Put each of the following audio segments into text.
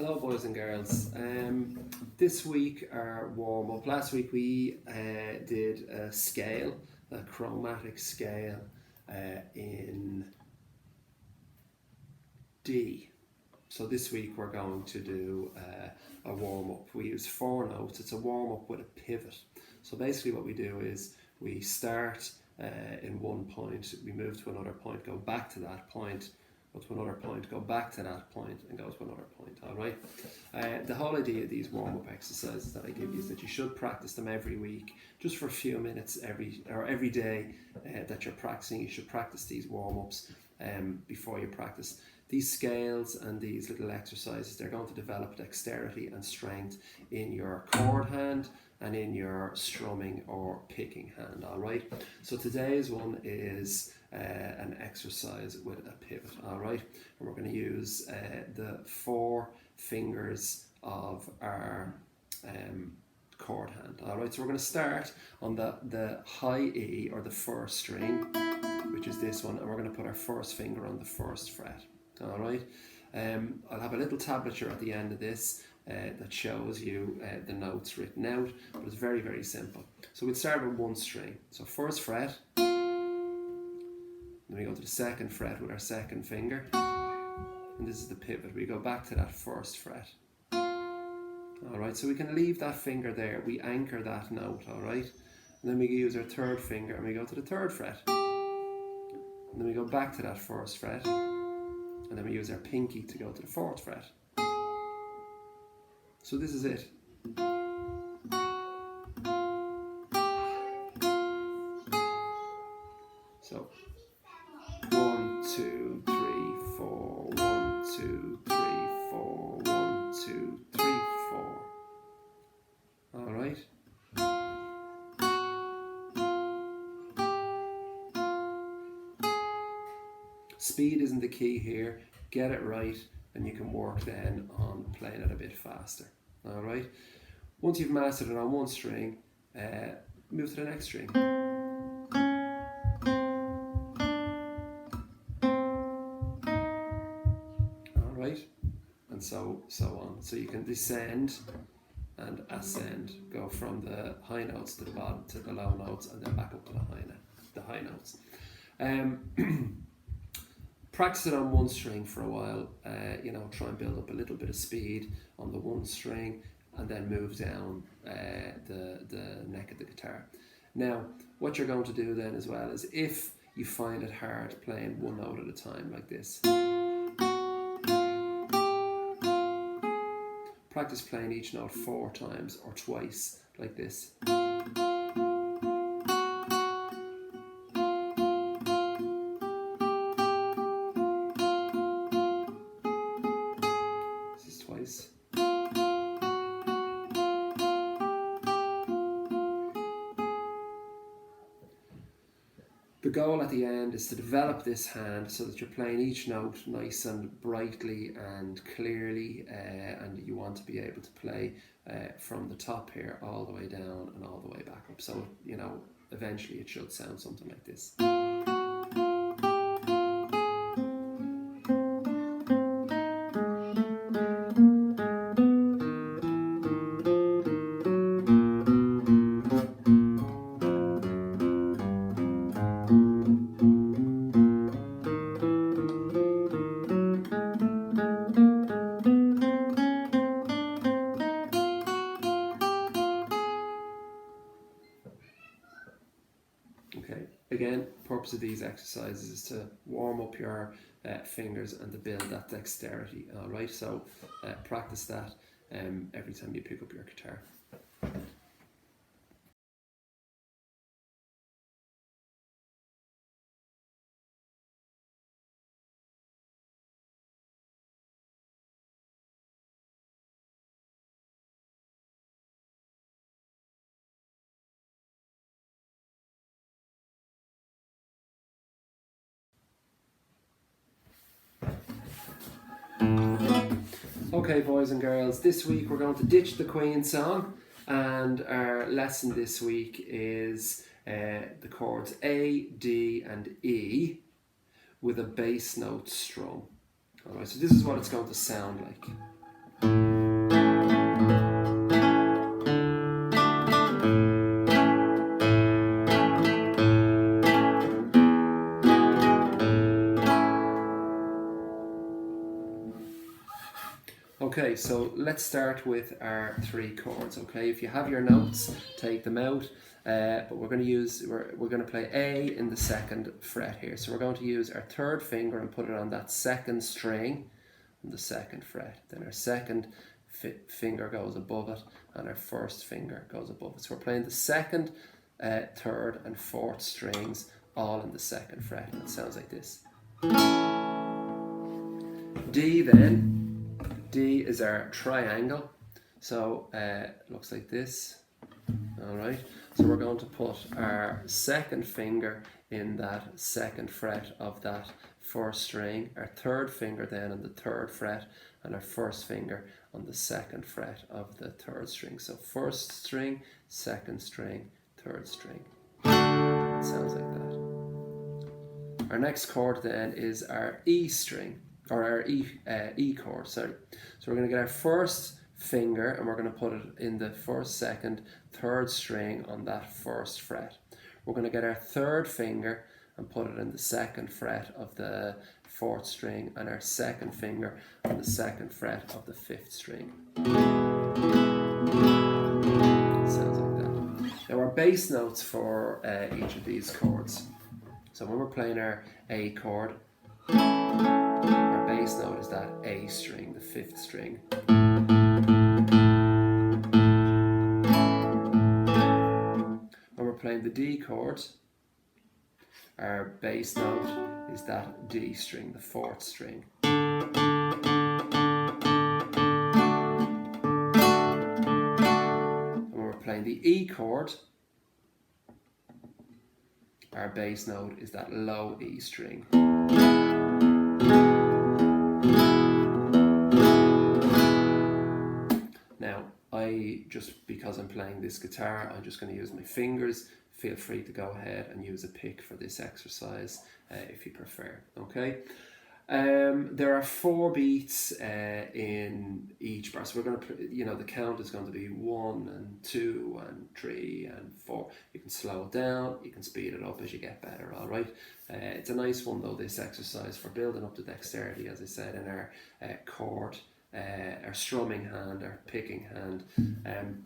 Hello boys and girls. This week our warm-up. Last week we did a scale, a chromatic scale in D. So this week we're going to do a warm-up. We use 4 notes. It's a warm-up with a pivot. So basically what we do is we start in one point, we move to another point, go back to that point, go to another point, go back to that point, and go to another point. All right. The whole idea of these warm-up exercises that I give you is that you should practice them every week, just for a few minutes every day that you're practicing. You should practice these warm-ups before you practice. These scales and these little exercises, they're going to develop dexterity and strength in your chord hand and in your strumming or picking hand. All right. So today's one is an exercise with a pivot. All right, and we're going to use the 4 fingers of our chord hand. All right, so we're going to start on the high E, or the first string, which is this one, and we're going to put our first finger on the first fret. All right. I'll have a little tablature at the end of this that shows you the notes written out, but it's very, very simple. So we'll start with one string. So first fret, then we go to the second fret with our second finger, and this is the pivot. We go back to that first fret. Alright, so we can leave that finger there, we anchor that note, alright? And then we use our third finger and we go to the third fret. And then we go back to that first fret, and then we use our pinky to go to the fourth fret. So this is it. So 1, 2, 3, 4, 1, 2, 3, 4, 1, 2, 3, 4. All right. Speed isn't the key here. Get it right, and you can work then on playing it a bit faster. All right. Once you've mastered it on one string, move to the next string. And so on. So you can descend and ascend, go from the high notes to the bottom to the low notes, and then back up to the high notes. Practice it on one string for a while. Try and build up a little bit of speed on the one string, and then move down the neck of the guitar. Now, what you're going to do then as well is, if you find it hard playing one note at a time like this, practice playing each note 4 times or twice like this. This is twice. The goal at the end is to develop this hand so that you're playing each note nice and brightly and clearly, and you want to be able to play from the top here all the way down and all the way back up. So, eventually it should sound something like this. Okay, again, the purpose of these exercises is to warm up your fingers and to build that dexterity. All right, so practice that every time you pick up your guitar. Okay, boys and girls, this week we're going to ditch the Queen song, and our lesson this week is the chords A, D and E with a bass note strum. Alright, so this is what it's going to sound like. Okay, so let's start with our 3 chords. Okay, if you have your notes, take them out. But we're going to play A in the 2nd fret here. So we're going to use our 3rd finger and put it on that 2nd string on the 2nd fret. Then our 2nd finger goes above it, and our 1st finger goes above it. So we're playing the 2nd, 3rd, and 4th strings all in the 2nd fret. And it sounds like this. D then. D is our triangle, so it looks like this. Alright, so we're going to put our 2nd finger in that 2nd fret of that 1st string, our 3rd finger then on the 3rd fret, and our 1st finger on the 2nd fret of the 3rd string. So 1st string, 2nd string, 3rd string. It sounds like that. Our next chord then is our E string, or our E chord, sorry. So we're going to get our 1st finger and we're going to put it in the 1st, 2nd, 3rd string on that 1st fret. We're going to get our 3rd finger and put it in the 2nd fret of the 4th string, and our 2nd finger on the 2nd fret of the 5th string. Sounds like that. Now our bass notes for each of these chords. So when we're playing our A chord, our bass note is that A string, the 5th string. When we're playing the D chord, our bass note is that D string, the 4th string. And when we're playing the E chord, our bass note is that low E string. Now, because I'm playing this guitar, I'm just going to use my fingers. Feel free to go ahead and use a pick for this exercise if you prefer. Okay. There are 4 beats in each bar. So we're going to, the count is going to be 1 and 2 and 3 and 4. You can slow it down, you can speed it up as you get better. All right. It's a nice one though, this exercise, for building up the dexterity, as I said, in our chord, our strumming hand, our picking hand, and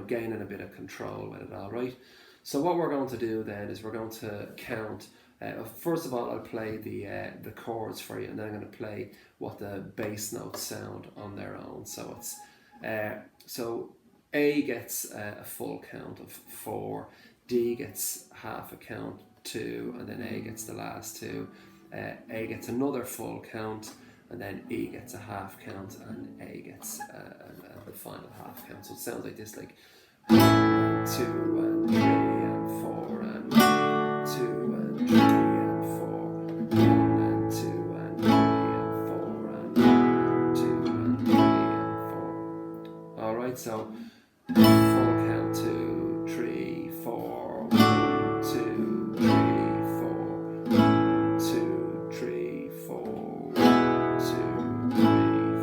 gaining a bit of control with it. All right. So what we're going to do then is we're going to count. First of all, I'll play the chords for you, and then I'm going to play what the bass notes sound on their own. So it's so A gets a full count of 4, D gets half a count, 2, and then A gets the last 2. A gets another full count, and then E gets a half count, and A gets the final half count. So it sounds like this, like 1 and 2 and 3 and 4 and 2 and 3 and 4, 1 and 2 and 3 and 4 and 2 and 3 and 4. All right, so full count 2, 3, 4, 1, 2, 3, 4, 2, 3, 4, 1, 2, 3,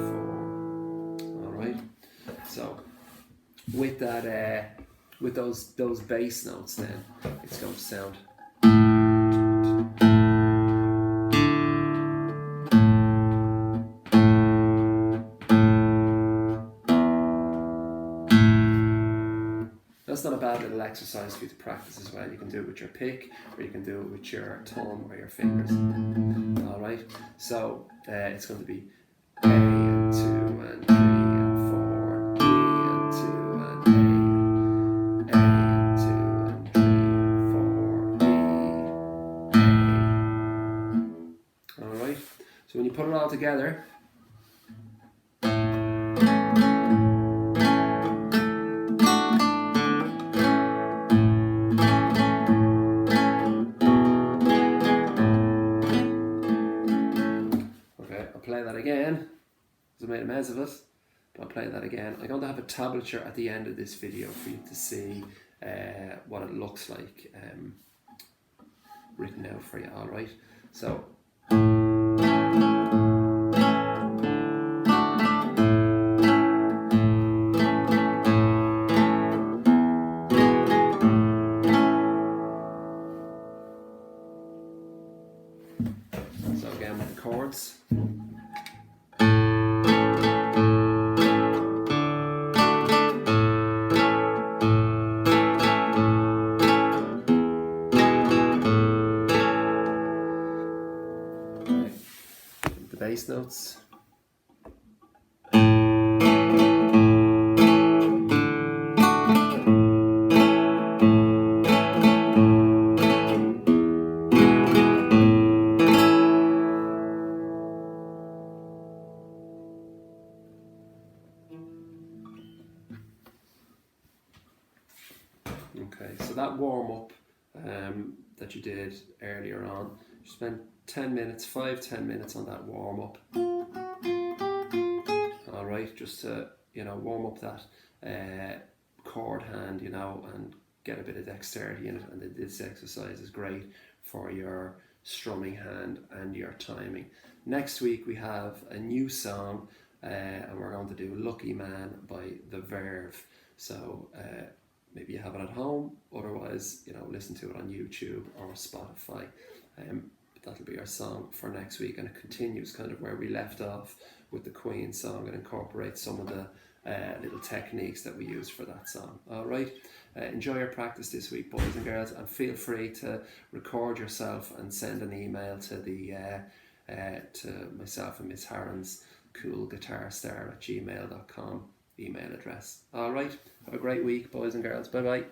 4. All right, so with that, with those bass notes, then it's going to sound. That's not a bad little exercise for you to practice as well. You can do it with your pick, or you can do it with your thumb or your fingers. All right, so it's going to be A and 2 and 3 and 4, D and 2 and A and 2 and 3 and 4, E, A. All right, so when you put it all together, play that again, because I made a mess of it, but I'll play that again. I'm going to have a tablature at the end of this video for you to see what it looks like written out for you. All right, so. notes. Okay, so that warm up that you did earlier on, you spent 10 minutes, 5-10 minutes on that warm up. All right, just to warm up that chord hand, and get a bit of dexterity in it. And this exercise is great for your strumming hand and your timing. Next week we have a new song, and we're going to do "Lucky Man" by The Verve. So maybe you have it at home. Otherwise, listen to it on YouTube or Spotify. That'll be our song for next week, and it continues kind of where we left off with the Queen song and incorporates some of the little techniques that we use for that song. All right, enjoy your practice this week, boys and girls, and feel free to record yourself and send an email to the to myself and Miss Harron's coolguitarstar@gmail.com email address. All right, have a great week, boys and girls. Bye bye.